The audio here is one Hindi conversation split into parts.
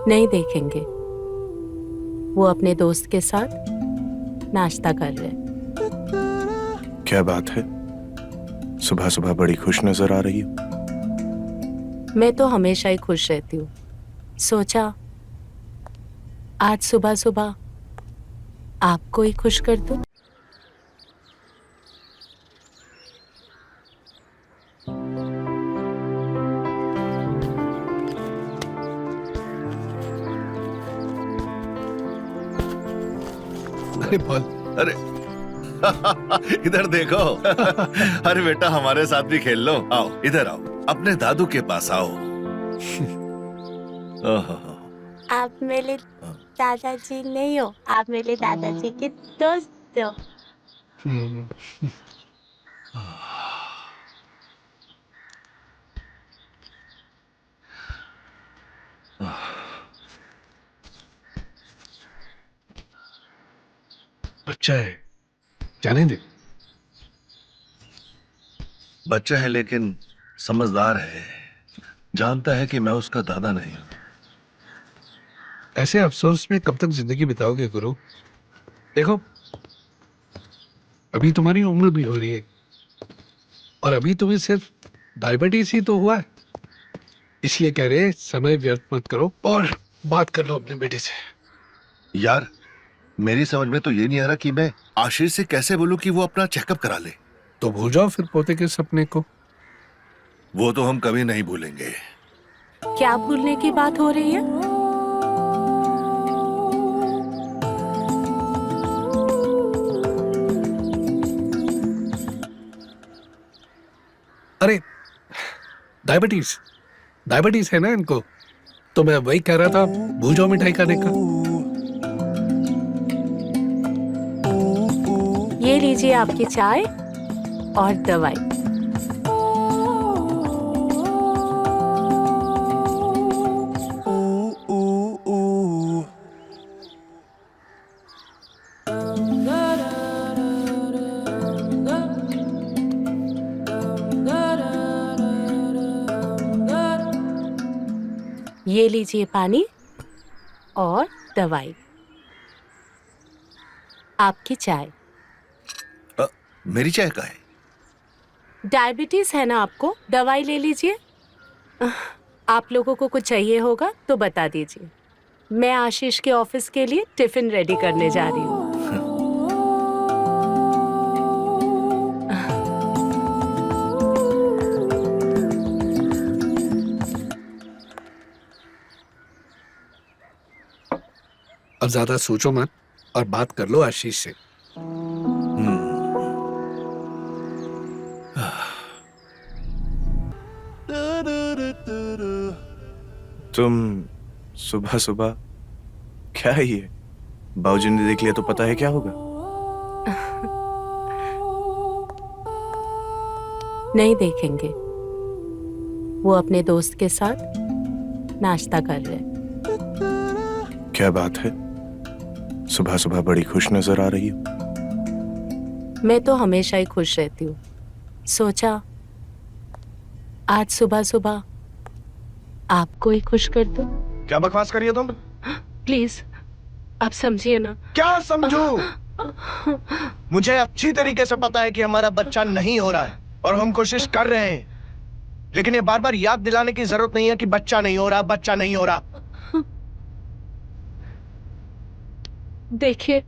नहीं देखेंगे। वो अपने दोस्त के साथ नाश्ता कर रहे हैं। क्या बात है, सुबह सुबह बड़ी खुश नजर आ रही हो। मैं तो हमेशा ही खुश रहती हूँ। सोचा आज सुबह सुबह आपको ही खुश कर दूं। अरे बोल। अरे इधर देखो। अरे बेटा, हमारे साथ भी खेल लो। आओ इधर आओ, अपने दादू के पास आओ। ओहो, आप मेरे दादाजी नहीं हो, आप मेरे दादाजी के दोस्त हो। बच्चा है, जाने दे। बच्चा है लेकिन समझदार है, जानता है कि मैं उसका दादा नहीं हूं। ऐसे अफसोस में कब तक जिंदगी बिताओगे गुरु? देखो, अभी तुम्हारी उम्र भी हो रही है और अभी तुम्हें सिर्फ डायबिटीज ही तो हुआ है। इसलिए कह रहे समय व्यर्थ मत करो और बात कर लो अपने बेटे से। यार, मेरी समझ में तो ये नहीं आ रहा कि मैं आशीष से कैसे बोलूं कि वो अपना चेकअप करा ले। तो भूल जाओ फिर पोते के सपने को। वो तो हम कभी नहीं भूलेंगे। क्या भूलने की बात हो रही है? अरे डायबिटीज डायबिटीज है ना इनको, तो मैं वही कह रहा था, भूल जाओ मिठाई खाने का। ये लीजिए आपकी चाय और दवाई। ये लीजिए पानी और दवाई। आपकी चाय। मेरी चाय का है? डायबिटीज है ना आपको, दवाई ले लीजिए। आप लोगों को कुछ चाहिए होगा तो बता दीजिए। मैं आशीष के ऑफिस के लिए टिफिन रेडी करने जा रही हूँ। अब ज्यादा सोचो मत और बात कर लो आशीष से। तुम सुबह सुबह क्या है ये? बाबूजी ने देख लिया तो पता है क्या होगा। नहीं देखेंगे। वो अपने दोस्त के साथ नाश्ता कर रहे हैं। क्या बात है, सुबह सुबह बड़ी खुश नजर आ रही हो। मैं तो हमेशा ही खुश रहती हूँ। सोचा आज सुबह सुबह आपको ही खुश कर दूं। क्या बकवास कर रही हो तुम? प्लीज आप समझिए ना। क्या समझू? मुझे अच्छी तरीके से पता है कि हमारा बच्चा नहीं हो रहा है और हम कोशिश कर रहे हैं, लेकिन ये बार बार याद दिलाने की जरूरत नहीं है कि बच्चा नहीं हो रहा, बच्चा नहीं हो रहा। देखिए,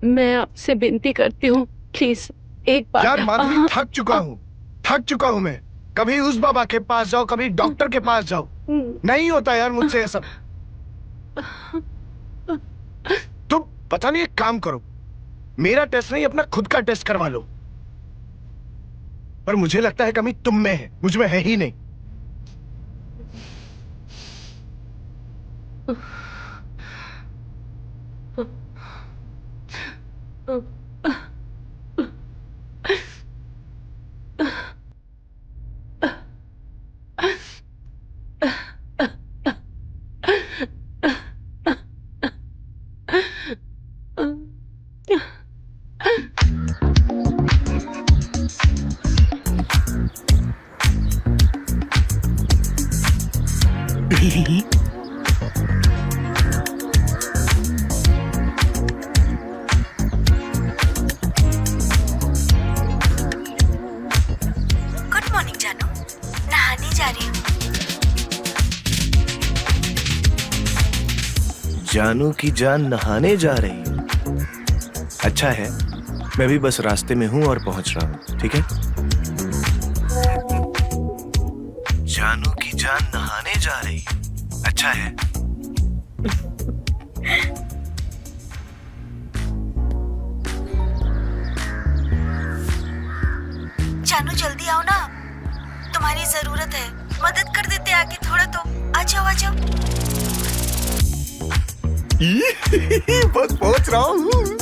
मैं आपसे विनती करती हूँ, प्लीज एक बार। यार माधवी, थक चुका हूं मैं। कभी उस बाबा के पास जाओ, कभी डॉक्टर के पास जाओ, नहीं होता यार मुझसे ये सब। तुम पता नहीं, एक काम करो, मेरा टेस्ट नहीं अपना खुद का टेस्ट करवा लो। पर मुझे लगता है कमी तुम में है, मुझ में है ही नहीं। जानू की जान नहाने जा रही है। अच्छा है, मैं भी बस रास्ते में हूं और पहुंच रहा हूं, ठीक है? जानू की जान नहाने जा रही है। अच्छा है। जानू जल्दी आओ ना, तुम्हारी जरूरत है। मदद कर देते आके थोड़ा तो। आ जाओ आ जाओ। बस पहुंच रहा हूँ।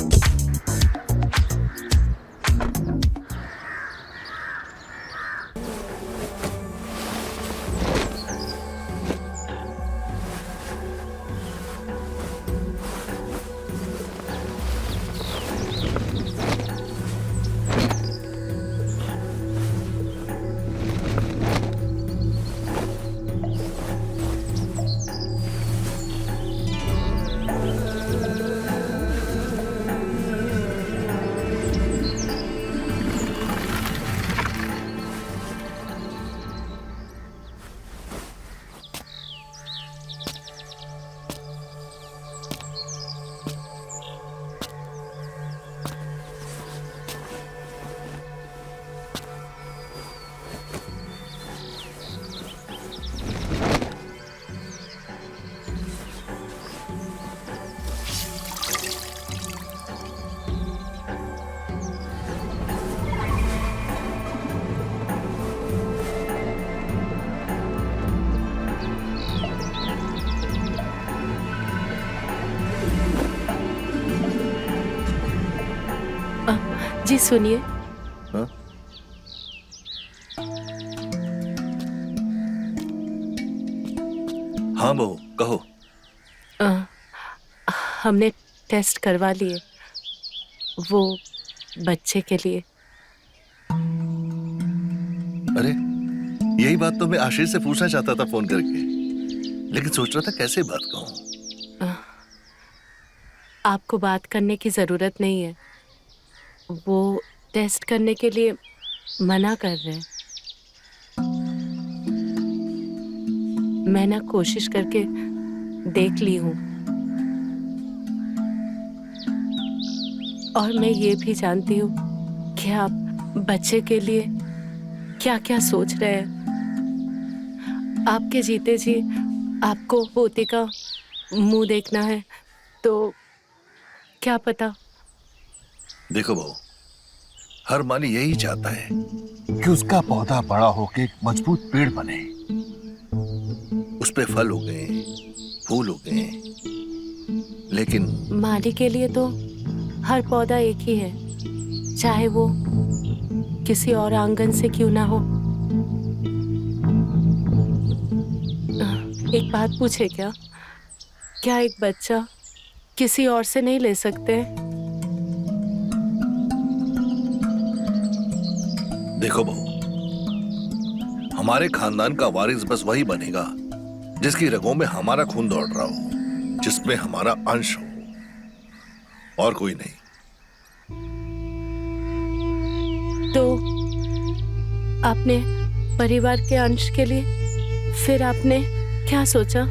जी सुनिए। हाँ? हाँ बहू, कहो। अ, हमने टेस्ट करवा लिए, वो बच्चे के लिए। अरे, यही बात तो मैं आशीष से पूछना चाहता था फोन करके, लेकिन सोच रहा था कैसे बात कहूँ। आपको बात करने की जरूरत नहीं है, वो टेस्ट करने के लिए मना कर रहे हैं। मैं ना कोशिश करके देख ली हूँ, और मैं ये भी जानती हूँ कि आप बच्चे के लिए क्या क्या सोच रहे हैं। आपके जीते जी आपको पोते का मुंह देखना है, तो क्या पता। देखो बहू, हर माली यही चाहता है कि उसका पौधा बड़ा होके एक मजबूत पेड़ बने। उस पे फल हो गए, फूल हो गए, लेकिन माली के लिए तो हर पौधा एक ही है, चाहे वो किसी और आंगन से क्यों ना हो। एक बात पूछे क्या? क्या एक बच्चा किसी और से नहीं ले सकते? देखो बहू, हमारे खानदान का वारिस बस वही बनेगा जिसकी रगों में हमारा खून दौड़ रहा हो, जिसमें हमारा अंश हो, और कोई नहीं। तो आपने परिवार के अंश के लिए फिर आपने क्या सोचा?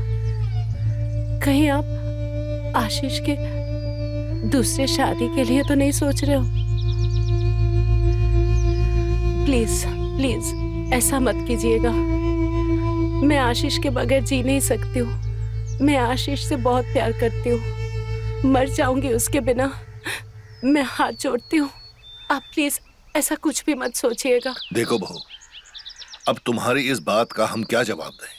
कहीं आप आशीष के दूसरे शादी के लिए तो नहीं सोच रहे हो? प्लीज प्लीज ऐसा मत कीजिएगा। मैं आशीष के बगैर जी नहीं सकती हूँ। मैं आशीष से बहुत प्यार करती हूँ, मर जाऊंगी उसके बिना। मैं हाथ जोड़ती हूँ, आप प्लीज ऐसा कुछ भी मत सोचिएगा। देखो बहू, अब तुम्हारी इस बात का हम क्या जवाब दें?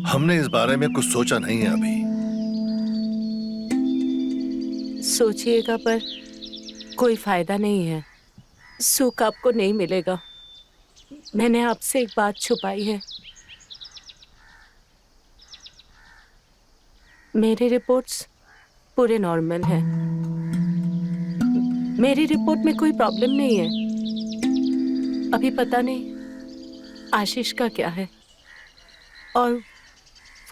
हमने इस बारे में कुछ सोचा नहीं है अभी। सोचिएगा पर कोई फायदा नहीं है, सुख आपको नहीं मिलेगा। मैंने आपसे एक बात छुपाई है। मेरी रिपोर्ट्स पूरे नॉर्मल हैं। मेरी रिपोर्ट में कोई प्रॉब्लम नहीं है। अभी पता नहीं आशीष का क्या है, और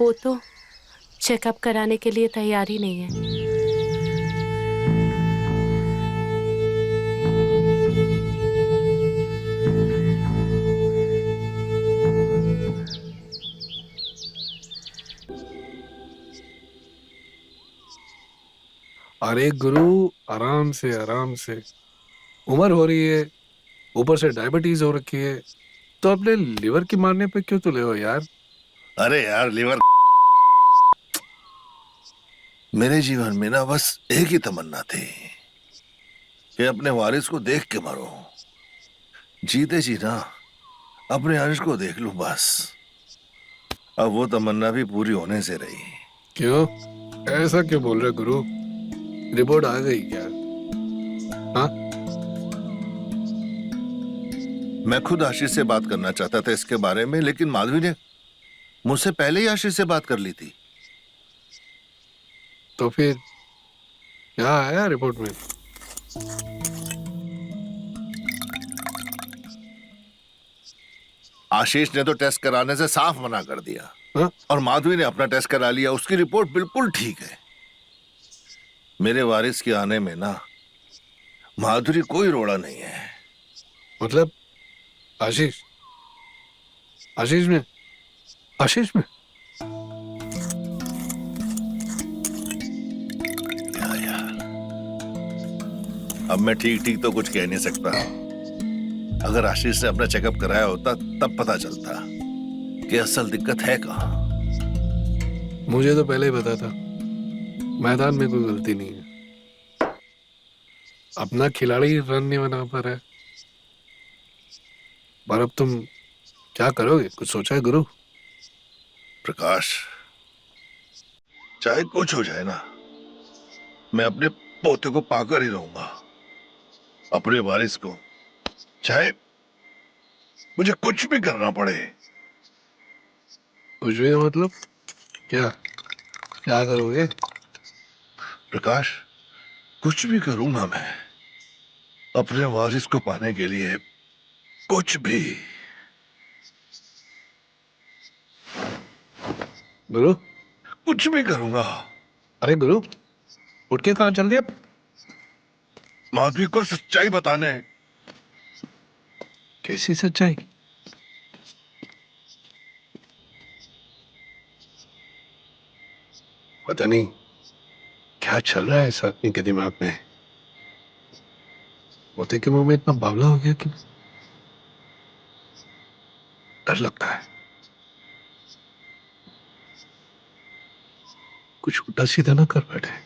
वो तो चेकअप कराने के लिए तैयार ही नहीं है। अरे गुरु, आराम से आराम से। उम्र हो रही है, ऊपर से डायबिटीज हो रखी है, तो अपने लिवर की मारने पे क्यों तुले हो यार? अरे यार लीवर, मेरे जीवन में ना बस एक ही तमन्ना थी कि अपने वारिस को देख के मरो, जीते जी ना अपने अंश को देख लूं बस। अब वो तमन्ना भी पूरी होने से रही। क्यों? ऐसा क्यों बोल रहे गुरु? रिपोर्ट आ गई क्या? हाँ? मैं खुद आशीष से बात करना चाहता था इसके बारे में, लेकिन माधवी ने मुझसे पहले ही आशीष से बात कर ली थी। तो फिर क्या आया रिपोर्ट में? आशीष ने तो टेस्ट कराने से साफ मना कर दिया। हाँ? और माधवी ने अपना टेस्ट करा लिया, उसकी रिपोर्ट बिल्कुल ठीक है। मेरे वारिस के आने में ना माधुरी कोई रोड़ा नहीं है। मतलब आशीष, आशीष में, आशीष में। क्या यार, अब मैं ठीक ठीक तो कुछ कह नहीं सकता। अगर आशीष ने अपना चेकअप कराया होता तब पता चलता कि असल दिक्कत है कहाँ। मुझे तो पहले ही पता था, मैदान में कोई गलती नहीं है। अपना खिलाड़ी रन नहीं बना पा रहा है। पर अब तुम क्या करोगे? कुछ सोचा है गुरु? प्रकाश, चाहे कुछ हो जाए ना, मैं अपने पोते को पाकर ही रहूंगा, अपने वारिस को, चाहे मुझे कुछ भी करना पड़े। कुछ भी मतलब क्या? क्या करोगे? प्रकाश, कुछ भी करूंगा मैं अपने वारिस को पाने के लिए, कुछ भी। गुरु, कुछ भी करूंगा। अरे गुरु, उठ के कहाँ चल दिया? माधवी को सच्चाई बताने। कैसी सच्चाई? पता नहीं क्या चल रहा है इस आदमी के दिमाग में। पोते के मुंह में इतना बावला हो गया कि डर लगता है। कुछ उल्टा सीधा ना कर बैठे।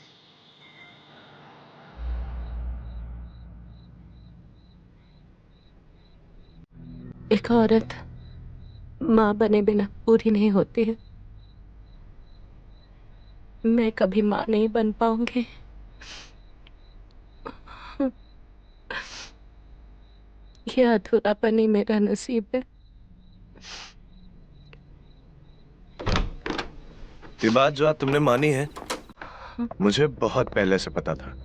एक औरत माँ बने बिना पूरी नहीं होती है। मैं कभी माँ नहीं बन पाऊंगी। ये अधूरापन ही मेरा नसीब है। ये बात जो आज तुमने मानी है, मुझे बहुत पहले से पता था।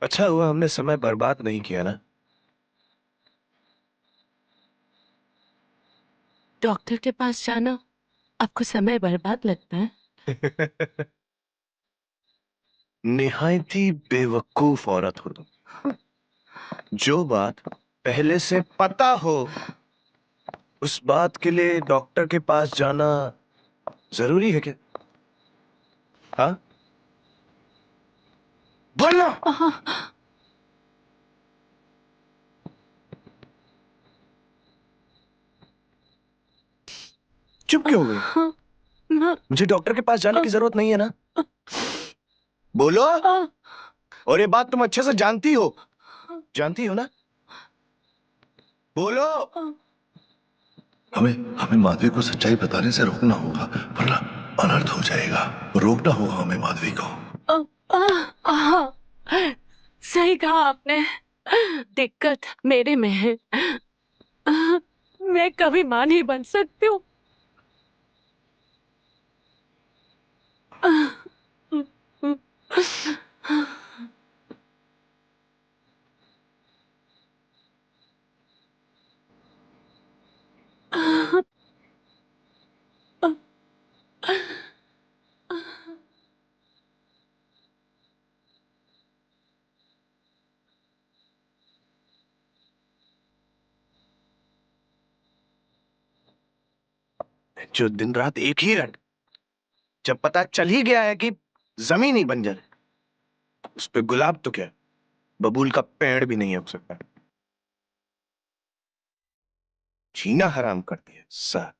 अच्छा हुआ हमने समय बर्बाद नहीं किया ना। डॉक्टर के पास जाना आपको समय बर्बाद लगता है? निहायती बेवकूफ औरत हो तुम। जो बात पहले से पता हो, उस बात के लिए डॉक्टर के पास जाना जरूरी है क्या? हाँ, बोलो। चुप क्यों हो गई? मुझे डॉक्टर के पास जाने की जरूरत नहीं है ना? बोलो। और ये बात तुम अच्छे से जानती हो ना? बोलो। हमें हमें माधवी को सच्चाई बताने से रोकना होगा, वरना अनर्थ हो जाएगा। रोकना होगा हमें माधवी को। सही कहा आपने। दिक्कत मेरे में है। मैं कभी मां नहीं बन सकती हूँ। जो दिन रात एक ही रट, जब पता चल ही गया है कि जमीन ही बंजर है, उस पे गुलाब तो क्या, बबूल का पेड़ भी नहीं उग सकता। जीना हराम कर दिया सर।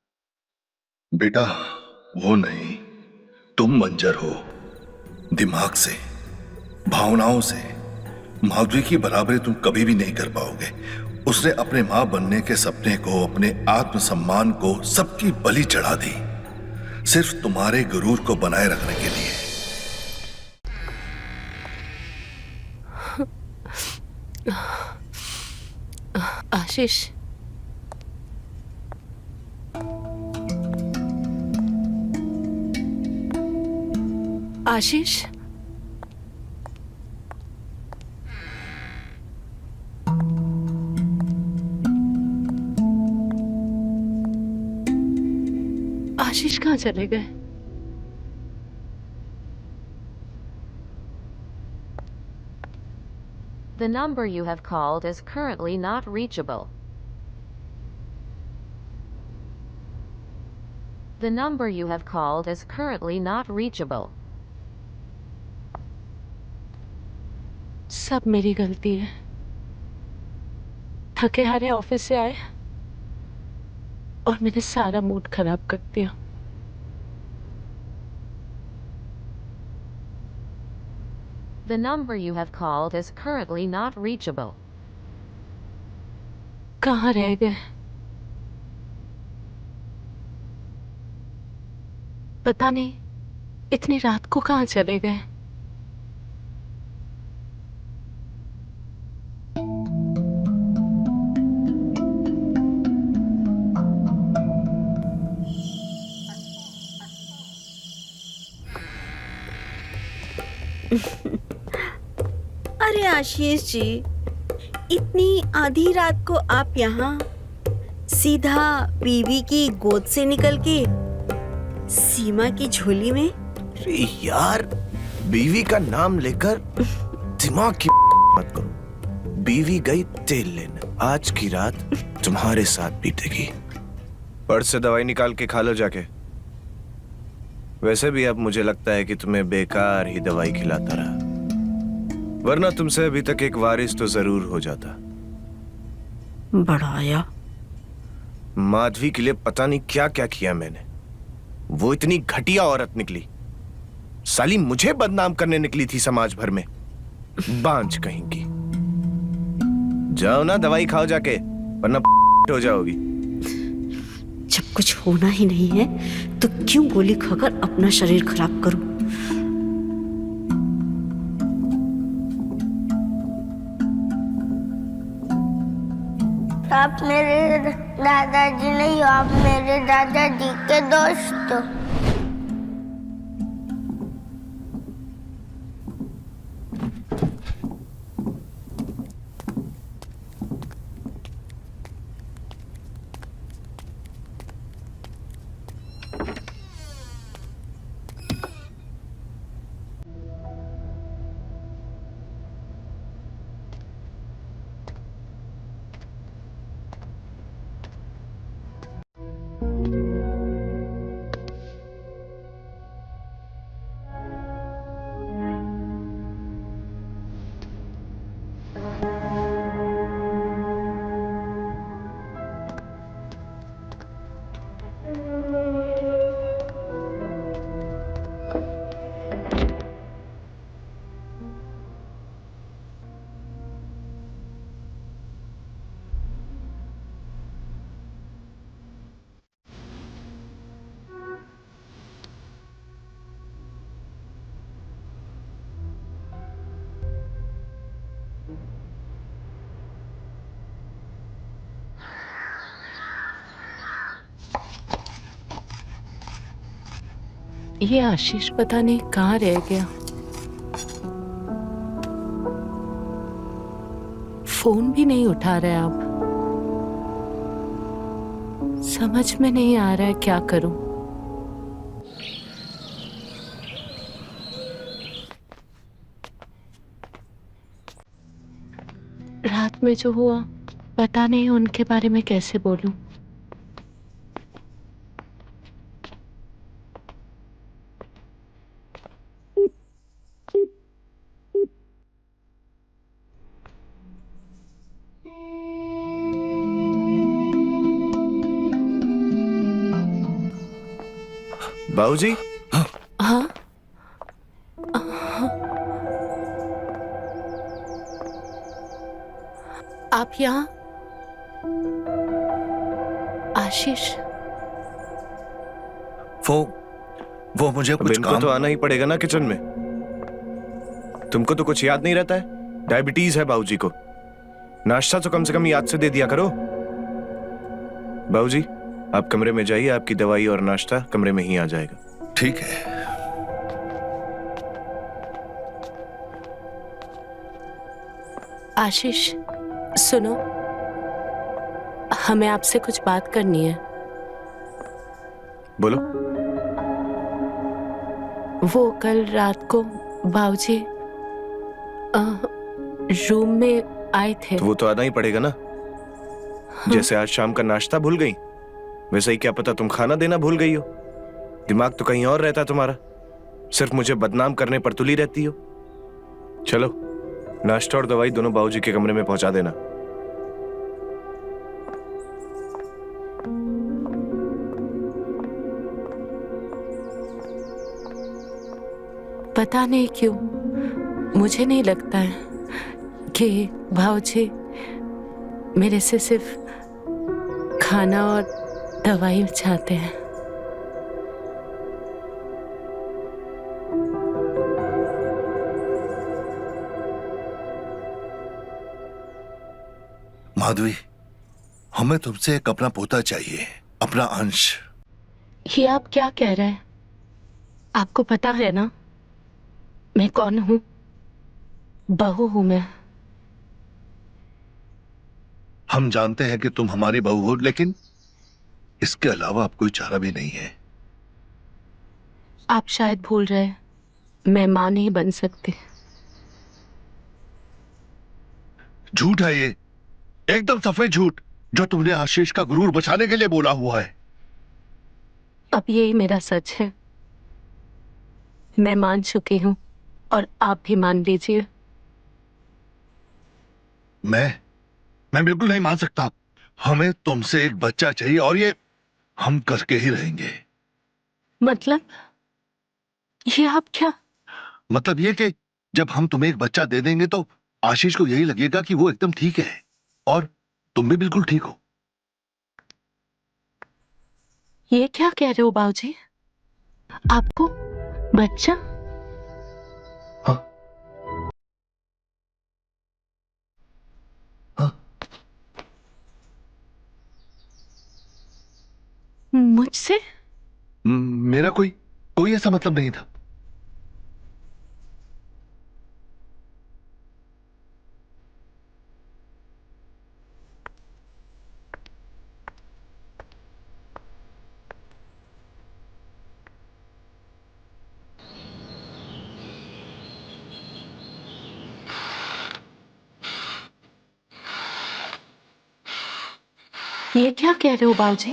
बेटा, वो नहीं, तुम बंजर हो दिमाग से, भावनाओं से। माधवी की बराबरी तुम कभी भी नहीं कर पाओगे। उसने अपने मां बनने के सपने को, अपने आत्मसम्मान को, सबकी बलि चढ़ा दी, सिर्फ तुम्हारे गुरूर को बनाए रखने के लिए। आशीष, आशीष, आशीष कहाँ चले गए? The number you have called is currently not reachable. The number you have called is currently not reachable. सब मेरी गलती है। थके हारे ऑफिस से आए और मैंने सारा मूड खराब कर दिया। The number you have called is currently not reachable. कहाँ रह गए? पता नहीं इतनी रात को कहाँ चले गए। अरे आशीष जी, इतनी आधी रात को आप यहाँ सीधा बीवी की गोद से निकल के सीमा की झोली में? अरे यार, बीवी का नाम लेकर दिमाग की मत करो। बीवी गई तेल लेने, आज की रात तुम्हारे साथ बीतेगी। पर्स से दवाई निकाल के खा लो जाके। वैसे भी अब मुझे लगता है कि तुम्हें बेकार ही दवाई खिलाता रहा, वरना तुमसे अभी तक एक वारिस तो जरूर हो जाता। बड़ा आया। माधवी के लिए पता नहीं क्या क्या किया मैंने। वो इतनी घटिया औरत निकली, साली मुझे बदनाम करने निकली थी समाज भर में। बांझ कहीं की। जाओ ना, दवाई खाओ जाके, वरना हो जाओगी। जब कुछ होना ही नहीं है तो क्यों गोली खाकर अपना शरीर खराब करूं? आप मेरे दादाजी नहीं हो, आप मेरे दादाजी के दोस्त हो। ये आशीष पता नहीं कहाँ रह गया। फोन भी नहीं उठा रहा। अब समझ में नहीं आ रहा है क्या करूं। रात में जो हुआ पता नहीं उनके बारे में कैसे बोलूं। बाबूजी, हाँ आप यहाँ? आशीष, वो मुझे अब कुछ इनको काम तो आना ही पड़ेगा ना किचन में। तुमको तो कुछ याद नहीं रहता है? डायबिटीज है बाबूजी को, नाश्ता तो कम से कम याद से दे दिया करो। बाबूजी, आप कमरे में जाइए, आपकी दवाई और नाश्ता कमरे में ही आ जाएगा। ठीक है। आशीष सुनो, हमें आपसे कुछ बात करनी है। बोलो। वो कल रात को बाबूजी रूम में आए थे। तो वो तो आना ही पड़ेगा ना। जैसे आज शाम का नाश्ता भूल गई, वैसे ही क्या पता तुम खाना देना भूल गई हो। दिमाग तो कहीं और रहता तुम्हारा, सिर्फ मुझे बदनाम करने पर तुली रहती हो। चलो, नाश्ता और दवाई दोनों बाबूजी के कमरे में पहुंचा देना। पता नहीं क्यों मुझे नहीं लगता है कि भाऊजी मेरे से सिर्फ खाना और दवाई चाहते हैं। माधवी, हमें तुमसे एक अपना पोता चाहिए, अपना अंश। ये आप क्या कह रहे हैं? आपको पता है ना मैं कौन हूं? बहू हूं मैं। हम जानते हैं कि तुम हमारी बहू हो, लेकिन इसके अलावा अब कोई चारा भी नहीं है। आप शायद भूल रहे हैं, मैं मां नहीं बन सकती। झूठ है ये, एकदम सफेद झूठ, जो तुमने आशीष का गुरूर बचाने के लिए बोला हुआ है। अब यही मेरा सच है। मैं मान चुकी हूं और आप भी मान लीजिए। मैं बिल्कुल नहीं मान सकता। हमें तुमसे एक बच्चा चाहिए और ये हम करके ही रहेंगे। मतलब ये आप क्या? मतलब ये कि जब हम तुम्हें एक बच्चा दे देंगे तो आशीष को यही लगेगा कि वो एकदम ठीक है और तुम भी बिल्कुल ठीक हो। ये क्या कह रहे हो बाबूजी? आपको बच्चा? हाँ? हाँ? मुझसे? मेरा कोई ऐसा मतलब नहीं था। ये क्या कह रहे हो बाबूजी?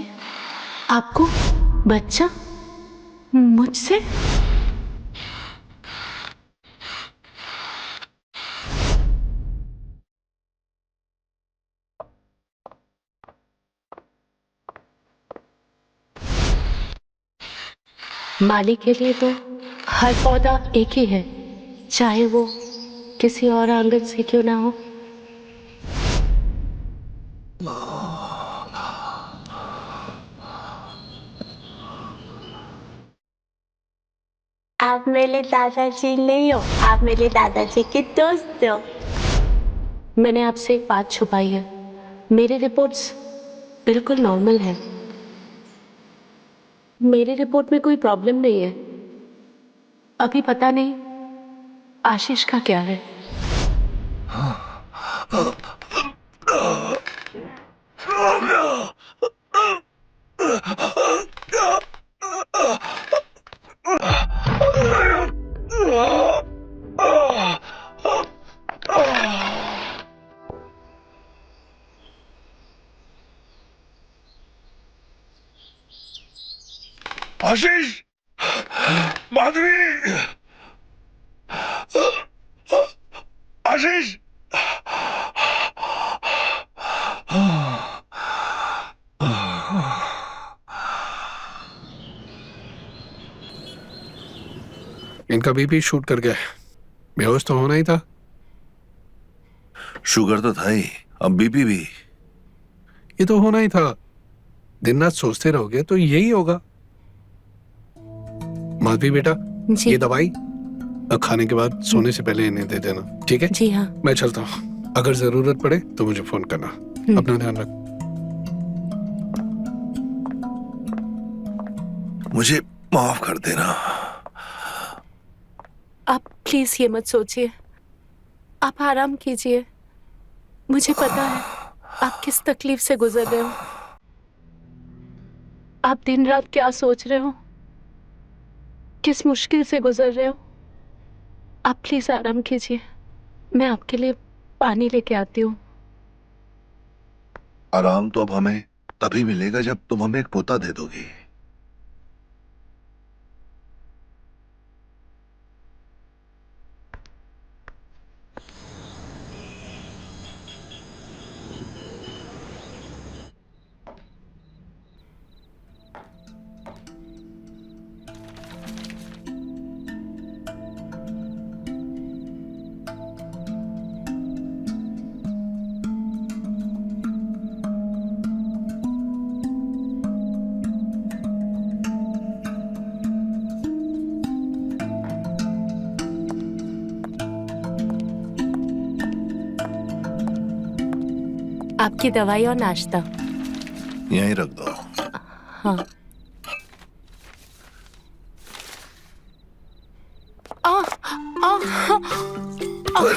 आपको बच्चा मुझसे? माली के लिए तो हर पौधा एक ही है, चाहे वो किसी और आंगन से क्यों ना हो। आप मेरे दादाजी नहीं हो, आप मेरे दादाजी के दोस्त हो। मैंने आपसे एक बात छुपाई है। मेरे रिपोर्ट्स बिल्कुल नॉर्मल है। मेरे रिपोर्ट में कोई प्रॉब्लम नहीं है। अभी पता नहीं आशीष का क्या है। आशीष, माधवी, आशीष। इनका बीपी शूट कर गया है, बेहोश तो होना ही था। शुगर तो था ही, अब बीपी भी। ये तो होना ही था, दिन रात सोचते रहोगे तो यही होगा। माधवी बेटा, जी। ये दवाई खाने के बाद सोने से पहले इन्हें दे देना, ठीक है? जी हाँ। मैं चलता हूँ, अगर जरूरत पड़े तो मुझे फोन करना। अपना ध्यान रख। मुझे माफ कर देना। आप प्लीज ये मत सोचिए, आप आराम कीजिए। मुझे पता है आप किस तकलीफ से गुजर रहे हो, आप दिन रात क्या सोच रहे हो, किस मुश्किल से गुजर रहे हो। आप प्लीज आराम कीजिए, मैं आपके लिए पानी लेके आती हूँ। आराम तो अब हमें तभी मिलेगा जब तुम हमें एक पोता दे दोगी। आपकी दवाई और नाश्ता। यहीं रख दो। हाँ। आ, आ, अरे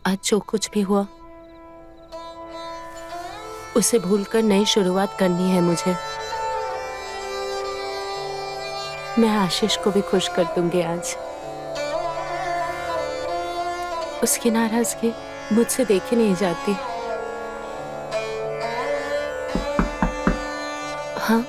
आज जो कुछ भी हुआ उसे भूलकर नई शुरुआत करनी है मुझे। मैं आशीष को भी खुश कर दूंगी आज। उसकी नाराजगी मुझसे देखी नहीं जाती। हाँ,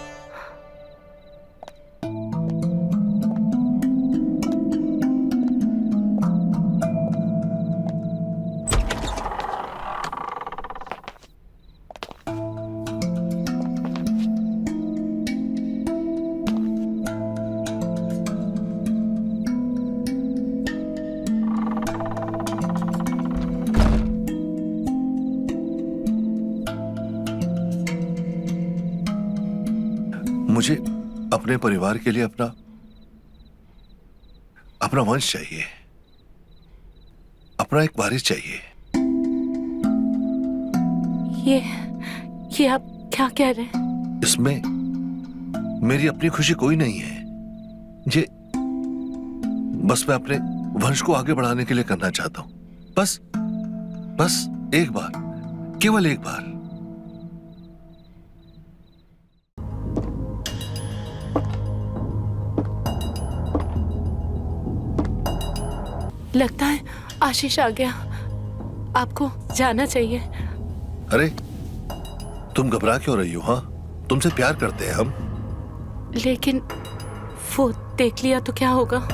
मुझे अपने परिवार के लिए अपना वंश चाहिए, अपना एक वारिस चाहिए। ये आप क्या कह रहे हैं? इसमें मेरी अपनी खुशी कोई नहीं है। ये बस मैं अपने वंश को आगे बढ़ाने के लिए करना चाहता हूं। बस एक बार, केवल एक बार। लगता है आशीष आ गया, आपको जाना चाहिए। अरे तुम घबरा क्यों रही हो? हाँ, तुमसे प्यार करते हैं हम। लेकिन वो देख लिया तो क्या होगा?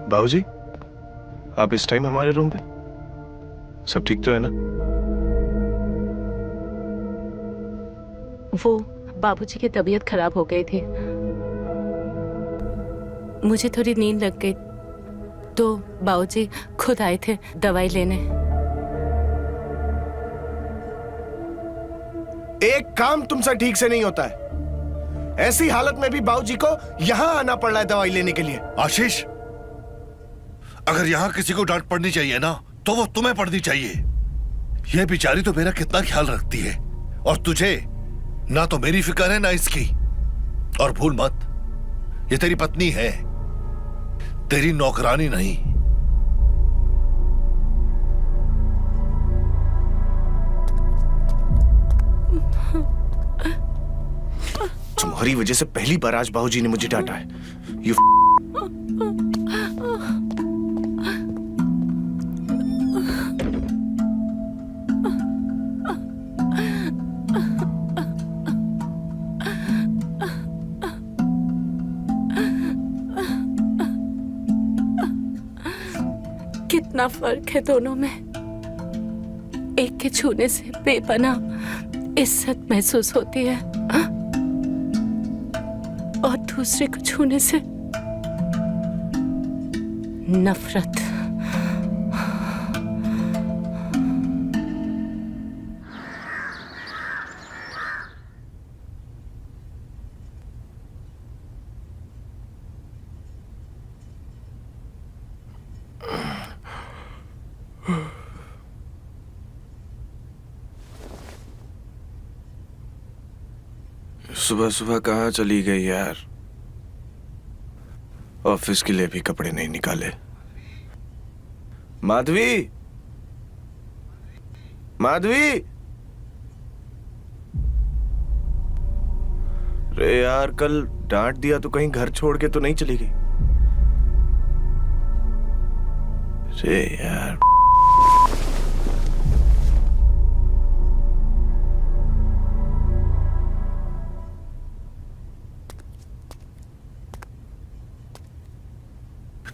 बाबूजी, आप इस टाइम हमारे रूम पे? सब ठीक तो है ना? वो बाबूजी की तबीयत खराब हो गई थी, मुझे थोड़ी नींद लग गई तो बाबूजी खुद आए थे दवाई लेने। एक काम तुमसे ठीक से नहीं होता है। ऐसी हालत में भी बाबूजी को यहां आना पड़ रहा है दवाई लेने के लिए। आशीष, अगर यहाँ किसी को डांट पड़नी चाहिए ना, तो वो तुम्हें पड़नी चाहिए। ये बेचारी तो मेरा कितना ख्याल रखती है, और तुझे ना तो मेरी फिक्र है ना इसकी। और भूल मत, ये तेरी पत्नी है, तेरी नौकरानी नहीं। तुम्हारी वजह से पहली बार आज बाबूजी ने मुझे डांटा है। You कितना फर्क है दोनों में। एक के छूने से बेपनाह इज्जत महसूस होती है, और दूसरे को छूने से नफरत। सुबह सुबह कहाँ चली गई यार? ऑफिस के लिए भी कपड़े नहीं निकाले। माधवी, माधवी, रे यार कल डांट दिया तो कहीं घर छोड़ के तो नहीं चली गई? रे यार,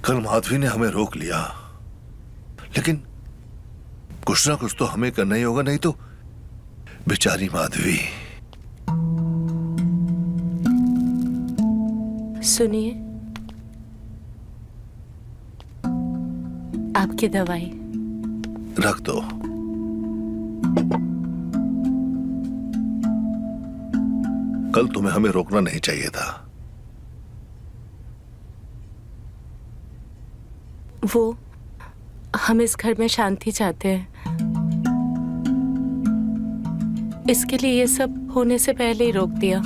कल माधवी ने हमें रोक लिया, लेकिन कुछ ना कुछ तो हमें करना ही होगा, नहीं तो बेचारी माधवी। सुनिए, आपकी दवाई रख दो। कल तुम्हें हमें रोकना नहीं चाहिए था। वो हम इस घर में शांति चाहते हैं, इसके लिए ये सब होने से पहले ही रोक दिया।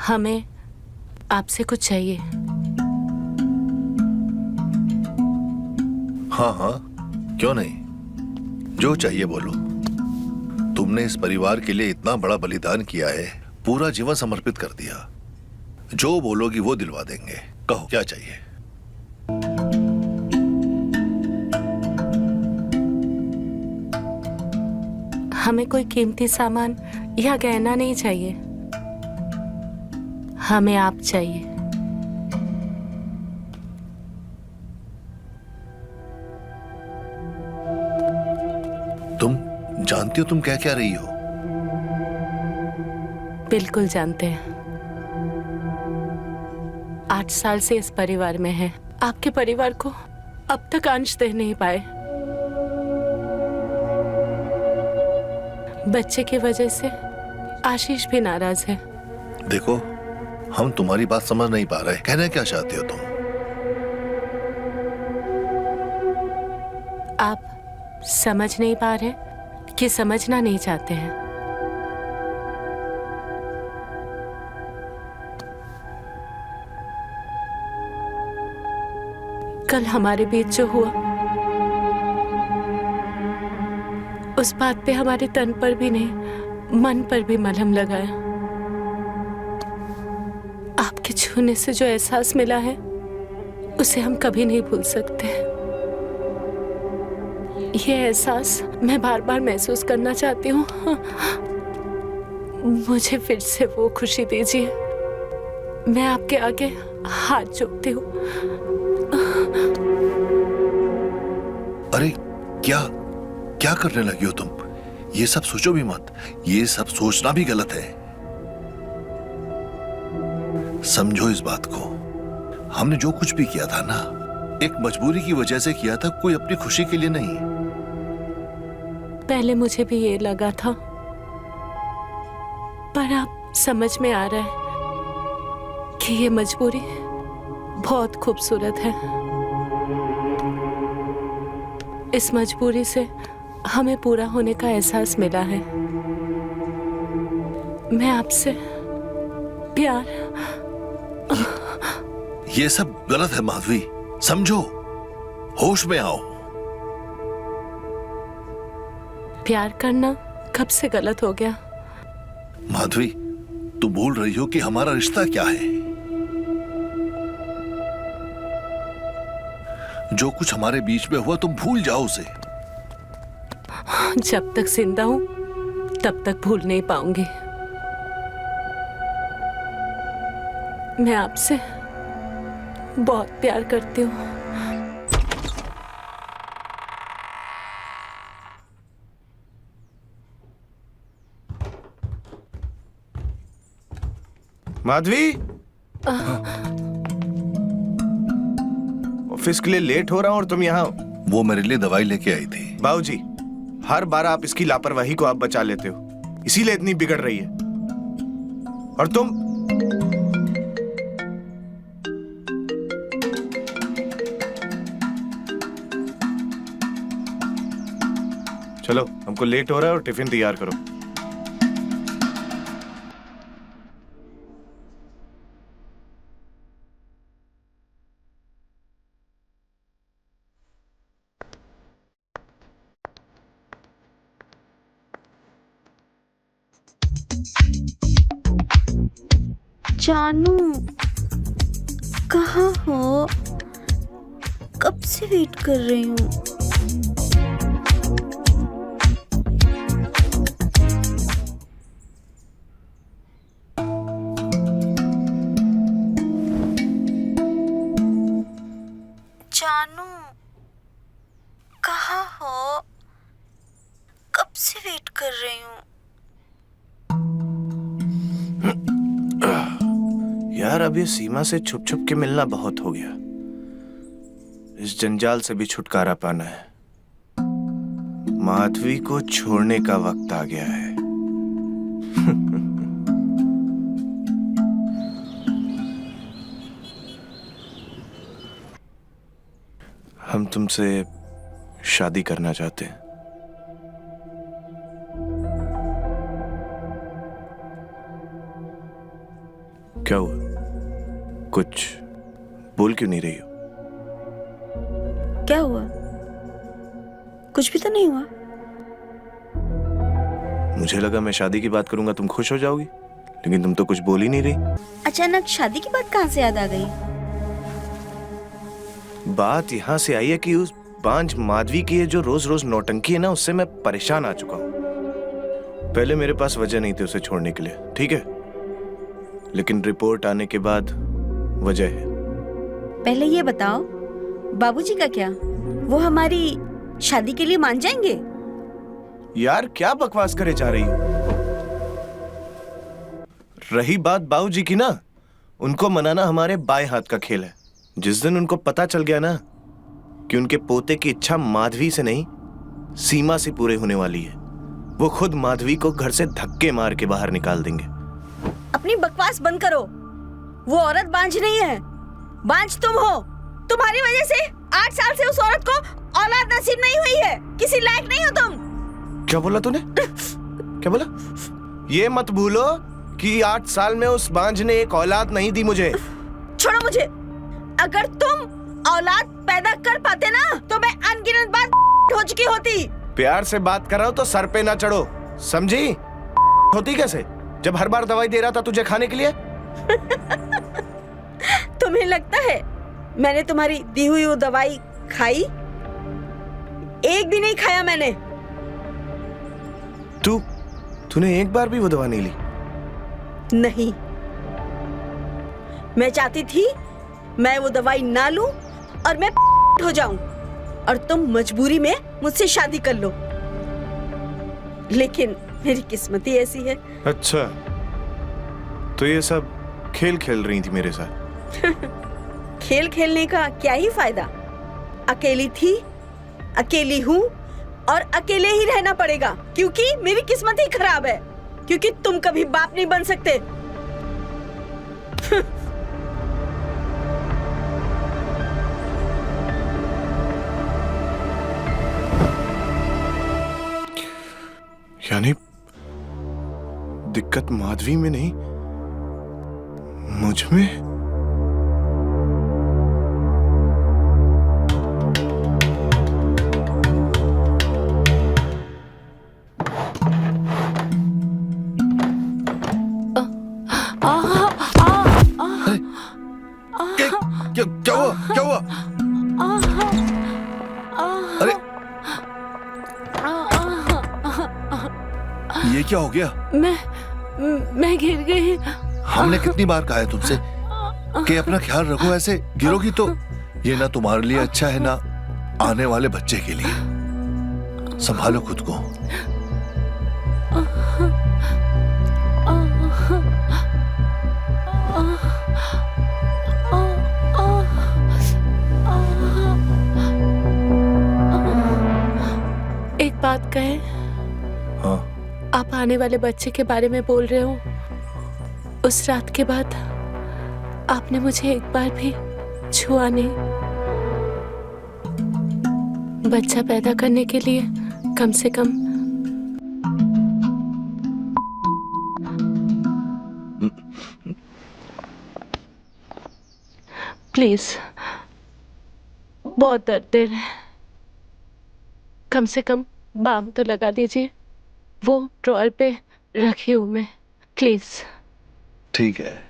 हमें आपसे कुछ चाहिए। हाँ हाँ, क्यों नहीं, जो चाहिए बोलो। तुमने इस परिवार के लिए इतना बड़ा बलिदान किया है, पूरा जीवन समर्पित कर दिया। जो बोलोगी वो दिलवा देंगे। कहो क्या चाहिए? हमें कोई कीमती सामान या गहना नहीं चाहिए, हमें आप चाहिए। तुम जानती हो तुम कह क्या रही हो? बिल्कुल जानते हैं। 8 साल से इस परिवार में है, आपके परिवार को अब तक अंश दे नहीं पाए। बच्चे की वजह से आशीष भी नाराज है। देखो, हम तुम्हारी बात समझ नहीं पा रहे। कहना क्या चाहते हो तुम? आप समझ नहीं पा रहे कि समझना नहीं चाहते हैं? कल हमारे बीच जो हुआ, उस बात पे हमारे तन पर भी नहीं, मन पर भी मलहम लगाया। आपके छूने से जो एहसास मिला है, उसे हम कभी नहीं भूल सकते। ये एहसास मैं बार बार महसूस करना चाहती हूँ। मुझे फिर से वो खुशी दीजिए। मैं आपके आगे हाथ जोड़ती हूँ। अरे क्या क्या करने लगी हो तुम? ये सब सोचो भी मत। ये सब सोचना भी गलत है। समझो इस बात को। हमने जो कुछ भी किया था ना, एक मजबूरी की वजह से किया था, कोई अपनी खुशी के लिए नहीं। पहले मुझे भी ये लगा था, पर अब समझ में आ रहा है कि ये मजबूरी बहुत खूबसूरत है। इस मजबूरी से हमें पूरा होने का एहसास मिला है। मैं आपसे प्यार। ये सब गलत है माधवी, समझो, होश में आओ। प्यार करना कब से गलत हो गया? माधवी, तुम भूल रही हो कि हमारा रिश्ता क्या है। जो कुछ हमारे बीच में हुआ तुम भूल जाओ उसे। जब तक जिंदा हूं तब तक भूल नहीं पाऊंगी। मैं आपसे बहुत प्यार करती हूँ। माधवी, ऑफिस के लिए लेट हो रहा हूं और तुम यहाँ। वो मेरे लिए दवाई लेके आई थी। बाबूजी, हर बार आप इसकी लापरवाही को आप बचा लेते हो, इसीलिए इतनी बिगड़ रही है। और तुम चलो, हमको लेट हो रहा है और टिफिन तैयार करो। जानू, कहाँ हो? कब से वेट कर रही हूँ। जानू, कहाँ हो? कब से वेट कर रही हूँ। यार, अब ये सीमा से छुप छुप के मिलना बहुत हो गया। इस जंजाल से भी छुटकारा पाना है। माधवी को छोड़ने का वक्त आ गया है। हम तुमसे शादी करना चाहते हैं। क्या हुआ? कुछ बोल क्यों नहीं रही हो? क्या हुआ? कुछ भी तो नहीं हुआ। मुझे लगा मैं शादी की बात करूंगा तुम खुश हो जाओगी, लेकिन तुम तो कुछ बोल ही नहीं रही। अचानक शादी की बात कहाँ से याद आ गई? बात यहाँ से आई है कि उस बांझ माधवी की ये जो रोज रोज नौटंकी है ना, उससे मैं परेशान आ चुका हूँ। पहले मेरे पास वजह नहीं थी उसे छोड़ने के लिए, ठीक है, लेकिन रिपोर्ट आने के बाद वजह है। पहले ये बताओ, बाबूजी का क्या? वो हमारी शादी के लिए मान जाएंगे? यार, क्या बकवास करे जा रही हो? रही बात बाबूजी की ना, उनको मनाना हमारे बाएं हाथ का खेल है। जिस दिन उनको पता चल गया ना कि उनके पोते की इच्छा माधवी से नहीं सीमा से पूरे होने वाली है, वो खुद माधवी को घर से धक्के मार के बाहर निकाल देंगे। अपनी बकवास बंद करो। वो औरत बांझ नहीं है, बांझ तुम हो। तुम्हारी वजह से 8 साल से उस औरत को औलाद नसीब नहीं हुई है। किसी लायक नहीं हो तुम। क्या बोला तूने? क्या बोला? ये मत भूलो कि 8 साल में उस बांझ ने एक औलाद नहीं दी मुझे। छोड़ो मुझे। अगर तुम औलाद पैदा कर पाते ना, तो मैं अनगिनत बार हो चुकी होती। प्यार से बात कर रहा हूं तो सर पे ना चढ़ो, समझी? होती कैसे जब हर बार दवाई दे रहा था तुझे खाने के लिए? तुम्हें लगता है मैंने तुम्हारी दी हुई वो दवाई खाई? एक भी नहीं खाया मैंने। तूने एक बार भी वो दवा नहीं ली? नहीं। मैं चाहती थी मैं वो दवाई ना लूं और मैं हो जाऊं और तुम मजबूरी में मुझसे शादी कर लो, लेकिन मेरी किस्मत ही ऐसी है। अच्छा, तो ये सब खेल खेल रही थी मेरे साथ। खेल खेलने का क्या ही फायदा? अकेली थी, अकेली हूँ और अकेले ही रहना पड़ेगा, क्योंकि मेरी किस्मत ही खराब है, क्योंकि तुम कभी बाप नहीं बन सकते। यानी दिक्कत माधवी में नहीं, मुझ में। क्या हुआ? क्या हुआ? अरे ये क्या हो गया? मैं गिर गई। हमने कितनी बार कहा है तुमसे कि अपना ख्याल रखो, ऐसे गिरोगी तो ये ना तुम्हारे लिए अच्छा है ना आने वाले बच्चे के लिए। संभालो खुद को। एक बात कहे, हाँ, आप आने वाले बच्चे के बारे में बोल रहे हो। उस रात के बाद आपने मुझे एक बार भी छुआ नहीं। बच्चा पैदा करने के लिए कम से कम प्लीज, बहुत दर्द दे रहे हैं, कम से कम बाम तो लगा दीजिए। वो ड्रॉअर पे रखी हूँ मैं, प्लीज। ठीक है।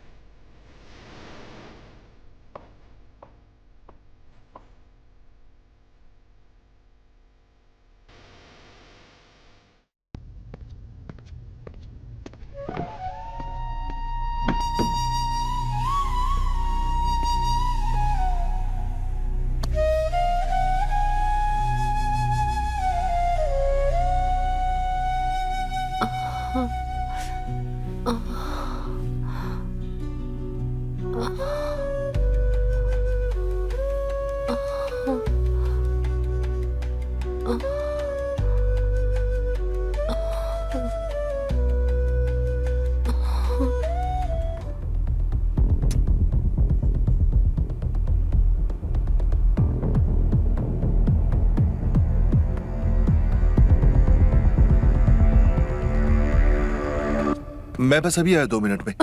मैं बस अभी आया 2 मिनट में।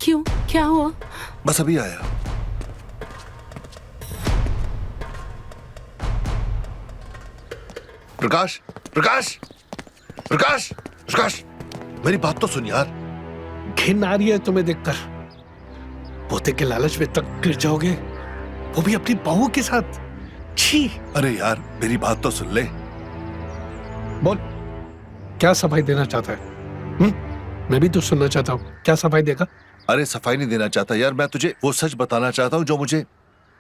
क्यों, क्या हुआ? बस अभी आया। प्रकाश, प्रकाश, प्रकाश, प्रकाश, मेरी बात तो सुन यार। घिन आ रही है तुम्हें देखकर। पोते के लालच में तक गिर जाओगे, वो भी अपनी बहू के साथ। छी। अरे यार मेरी बात तो सुन ले। बोल, क्या सफाई देना चाहता है? मैं भी तो सुनना चाहता हूँ, क्या सफाई देगा? अरे सफाई नहीं देना चाहता यार, मैं तुझे वो सच बताना चाहता हूँ जो मुझे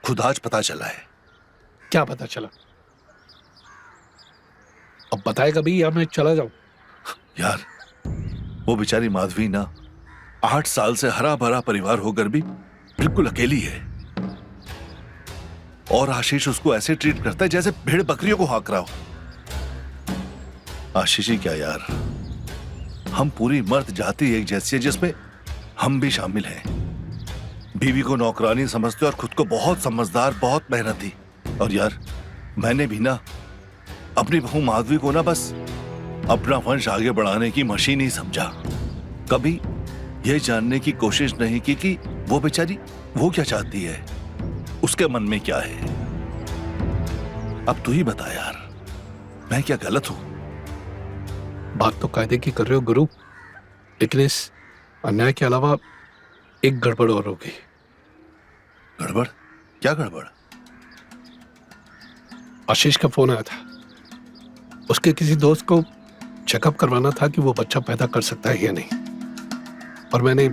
खुद आज पता चला है। क्या पता चला? अब बताएगा भी या मैं चला जाऊं? यार वो बेचारी माधवी ना 8 साल से हरा भरा परिवार होकर भी बिल्कुल अकेली है, और आशीष उसको ऐसे ट्रीट करता है जैसे भेड़ बकरियों को हाँक रहा हो। आशीष ही क्या यार, हम पूरी मर्द जाति एक जैसी है जिसमें हम भी शामिल हैं। बीवी को नौकरानी समझते और खुद को बहुत समझदार, बहुत मेहनती। और यार मैंने भी ना अपनी बहू माधवी को ना बस अपना वंश आगे बढ़ाने की मशीन ही समझा, कभी यह जानने की कोशिश नहीं की कि वो बेचारी वो क्या चाहती है, उसके मन में क्या है। अब तू ही बता यार, मैं क्या गलत हूं? बात तो कायदे की कर रहे हो गुरु, लेकिन इस अन्याय के अलावा एक गड़बड़ और होगी। गड़बड़? क्या गड़बड़? आशीष का फोन आया था, उसके किसी दोस्त को चेकअप करवाना था कि वो बच्चा पैदा कर सकता है या नहीं, और मैंने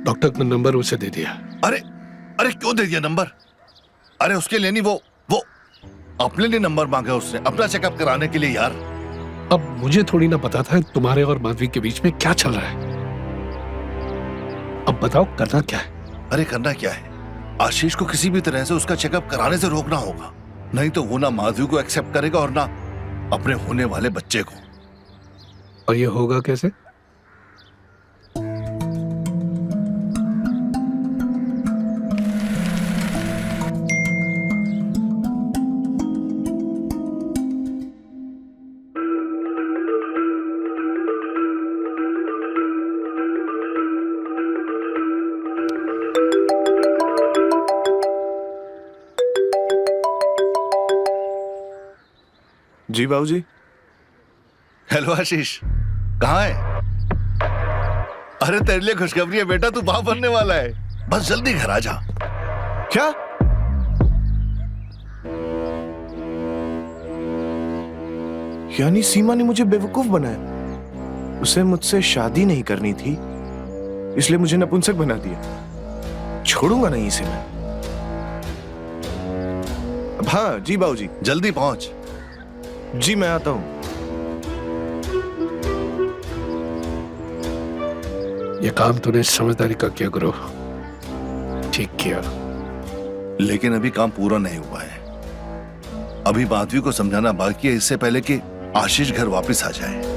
डॉक्टर का नंबर उसे दे दिया। अरे अरे क्यों दे दिया नंबर? अरे उसके लिए नहीं, वो अपने लिए नंबर मांगा उसने, अपना चेकअप कराने के लिए यार। अब मुझे थोड़ी ना पता था तुम्हारे और माधवी के बीच में क्या चल रहा है। अब बताओ करना क्या है? अरे करना क्या है, आशीष को किसी भी तरह से उसका चेकअप कराने से रोकना होगा, नहीं तो वो ना माधवी को एक्सेप्ट करेगा और ना अपने होने वाले बच्चे को। और ये होगा कैसे? जी बाबूजी। हेलो आशीष, कहाँ है? अरे तेरे लिए खुशखबरी है बेटा, तू बाप बनने वाला है। बस जल्दी घर आ जा। क्या? यानी सीमा ने मुझे बेवकूफ बनाया, उसे मुझसे शादी नहीं करनी थी इसलिए मुझे नपुंसक बना दिया। छोड़ूंगा नहीं इसे मैं। हाँ जी बाबूजी। जल्दी पहुंच। जी मैं आता हूं। ये काम तूने समझदारी का किया गुरु, ठीक किया। लेकिन अभी काम पूरा नहीं हुआ है। अभी माधवी को समझाना बाकी है, इससे पहले कि आशीष घर वापस आ जाए।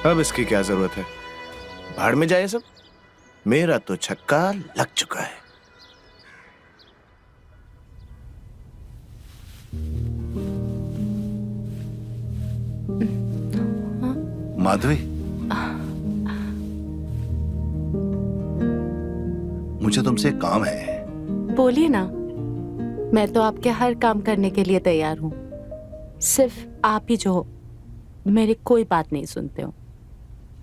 अब इसकी क्या जरूरत है, भाड़ में जाए सब। मेरा तो छक्का लग चुका है। माधवी, मुझे तुमसे एक काम है। बोलिए ना, मैं तो आपके हर काम करने के लिए तैयार हूँ। सिर्फ आप ही जो हो, मेरी कोई बात नहीं सुनते हो।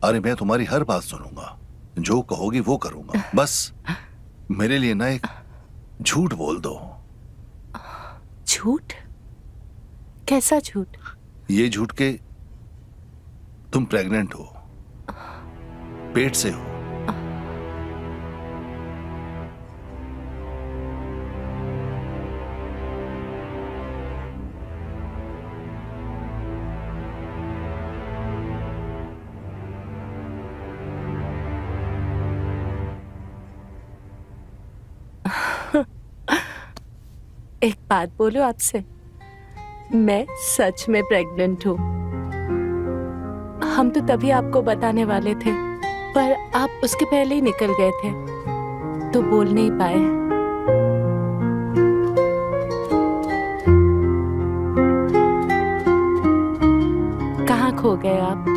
अरे मैं तुम्हारी हर बात सुनूंगा, जो कहोगी वो करूंगा। बस मेरे लिए ना एक झूठ बोल दो। झूठ? कैसा झूठ? ये झूठ के तुम प्रेग्नेंट हो, पेट से हो। एक बात बोलूं आपसे, मैं सच में प्रेग्नेंट हूँ। हम तो तभी आपको बताने वाले थे, पर आप उसके पहले ही निकल गए थे, तो बोल नहीं पाए। कहाँ खो गए आप?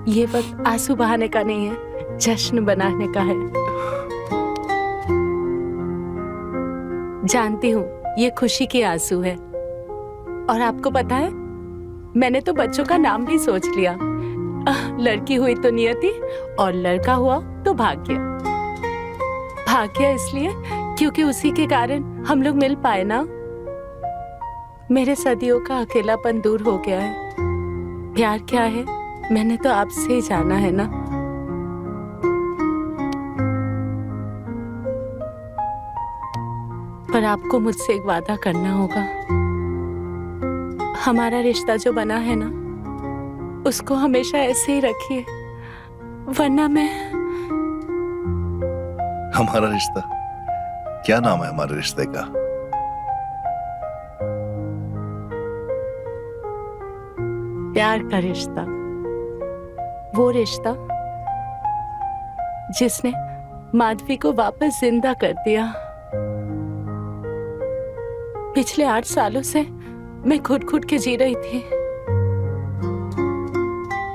ये वक्त आंसू बहाने का नहीं है, जश्न बनाने का है। जानती हूँ ये खुशी के आंसू है। और आपको पता है, मैंने तो बच्चों का नाम भी सोच लिया। लड़की हुई तो नियति और लड़का हुआ तो भाग्य। भाग्य इसलिए क्योंकि उसी के कारण हम लोग मिल पाए ना। मेरे सदियों का अकेलापन दूर हो गया है। प्यार क्या है मैंने तो आपसे ही जाना है ना। पर आपको मुझसे एक वादा करना होगा। हमारा रिश्ता जो बना है ना, उसको हमेशा ऐसे ही रखिए, वरना मैं। हमारा रिश्ता? क्या नाम है हमारे रिश्ते का? प्यार का रिश्ता। वो रिश्ता जिसने माधवी को वापस जिंदा कर दिया। पिछले 8 सालों से मैं घुट के जी रही थी।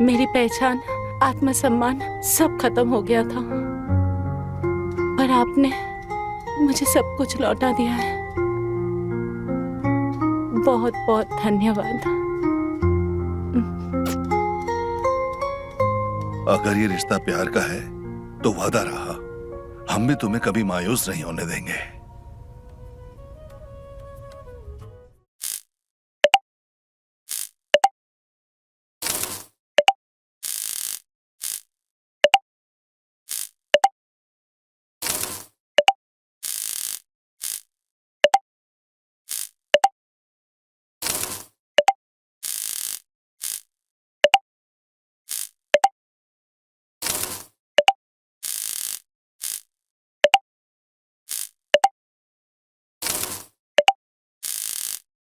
मेरी पहचान, आत्मसम्मान सब खत्म हो गया था, पर आपने मुझे सब कुछ लौटा दिया है। बहुत बहुत धन्यवाद। अगर ये रिश्ता प्यार का है तो वादा रहा, हम भी तुम्हें कभी मायूस नहीं होने देंगे।